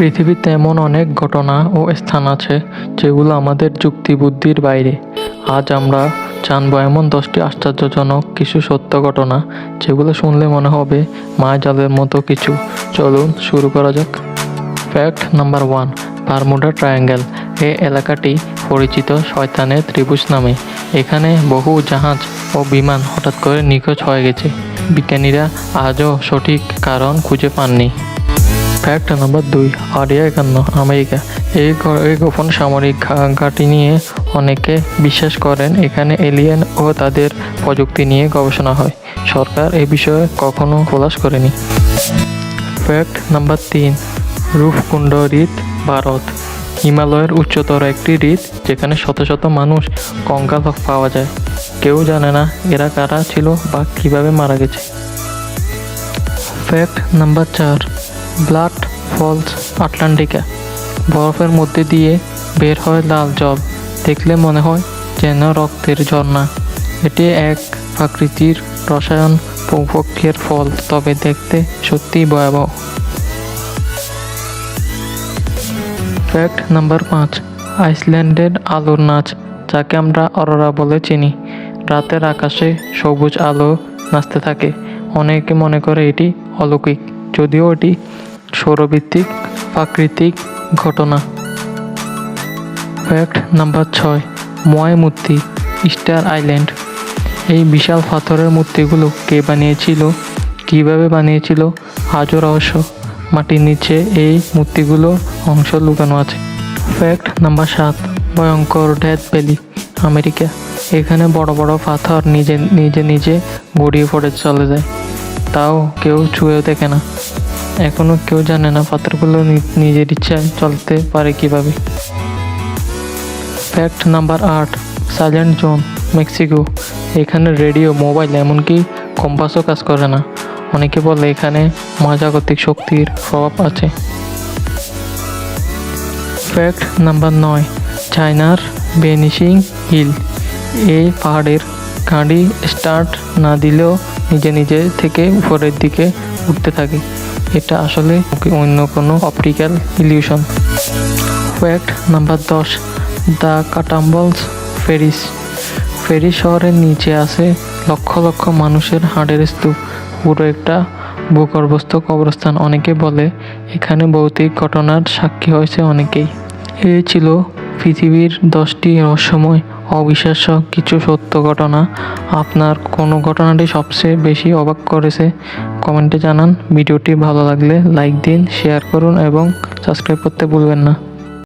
পৃথিবীতে এমন অনেক ঘটনা ও স্থান আছে যেগুলো আমাদের যুক্তিবুদ্ধির বাইরে। আজ আমরা জানবো এমন 10টি আশ্চর্যজনক কিছু সত্য ঘটনা যেগুলো শুনলে মনে হবে মায়াজালের মতো কিছু। চলুন শুরু করা যাক। Fact number 1, Bermuda triangle. এই এলাকাটি পরিচিত শয়তানের ত্রিভুজ নামে। এখানে বহু জাহাজ ও বিমান হঠাৎ করে নিখোঁজ হয়ে গেছে। বিজ্ঞানীরা আজও সঠিক কারণ খুঁজে পাননি। Fact number 2, area 51, America. এই গোপন সামরিক ঘাঁটি নিয়ে অনেকে বিশ্বাস করেন এখানে এলিয়েন ও তাদের প্রযুক্তি নিয়ে গবেষণা হয়। সরকার এ বিষয়ে কখনো খোলাস করেনি। ফ্যাক্ট নাম্বার 3, রূপকুণ্ড হ্রদ, ভারত। হিমালয়ের উচ্চতর একটি হ্রদ যেখানে শত শত মানুষ কঙ্কাল পাওয়া যায়। কেউ জানে না এরা কারা ছিল বা কিভাবে মারা গেছে। Fact number 4, blood falls, Atlantica. বরফের মধ্যে দিয়ে বের হয় লাল জল। দেখলে মনে হয় যেন রক্তের ঝর্ণা। এটি এক প্রাকৃতিক রসায়ন প্রক্রিয়ার ফল, তবে দেখতে সত্যিই ভয়াবহ। ফ্যাক্ট নাম্বার 5, আইসল্যান্ডের আলোর নাচ, যাকে আমরা অরোরা বলে চিনি। রাতের আকাশে সবুজ আলো নাচতে থাকে। অনেকে মনে করে এটি অলৌকিক, যদিও এটি সৌরভিত্তিক প্রাকৃতিক ঘটনা। ফ্যাক্ট নাম্বার 6, ময় মূর্তি, স্টার আইল্যান্ড। এই বিশাল পাথরের মূর্তিগুলো কে বানিয়েছিল, কিভাবে বানিয়েছিল আজও রহস্য। মাটির নিচে এই মূর্তিগুলো অংশ লুকানো আছে। ফ্যাক্ট নাম্বার 7, ভয়ঙ্কর ডেথ ভ্যালি, আমেরিকা। এখানে বড় বড় পাথর নিজে নিজে গড়িয়ে পড়ে চলে যায়, তাও কেউ ছুঁয়েও দেখে না। এখনও কেউ জানে না পাথরগুলো নিজের ইচ্ছায় চলতে পারে কিভাবে। Fact number 8, silent zone, Mexico. এখানে রেডিও, মোবাইল, এমনকি কম্পাসও কাজ করে না। অনেকে বলে এখানে মহাজাগতিক শক্তির প্রভাব আছে। ফ্যাক্ট নাম্বার 9, চায়নার ভ্যানিশিং হিল। এই পাহাড়ের গাড়ি স্টার্ট না দিলেও নিজে থেকে উপরের দিকে উঠতে থাকে। এটা আসলে অন্য কোনো optical illusion. Fact number 10, the catacombs, Paris. Paris শহরের নিচে আছে লক্ষ লক্ষ মানুষের হাড়ের স্তূপ, পুরো একটা ভূগর্ভস্থ কবরস্থান। অনেকে বলে এখানে ভৌতিক ঘটনার সাক্ষী হয়েছে অনেকেই। এই ছিল পৃথিবীর 10টি রহস্যময় অবিশ্বাস্য কিছু সত্য ঘটনা। আপনার কোনো ঘটনাটি সবচেয়ে বেশি অবাক করেছে কমেন্টে জানান। ভিডিওটি ভালো লাগলে লাইক দিন, শেয়ার করুন এবং সাবস্ক্রাইব করতে ভুলবেন না।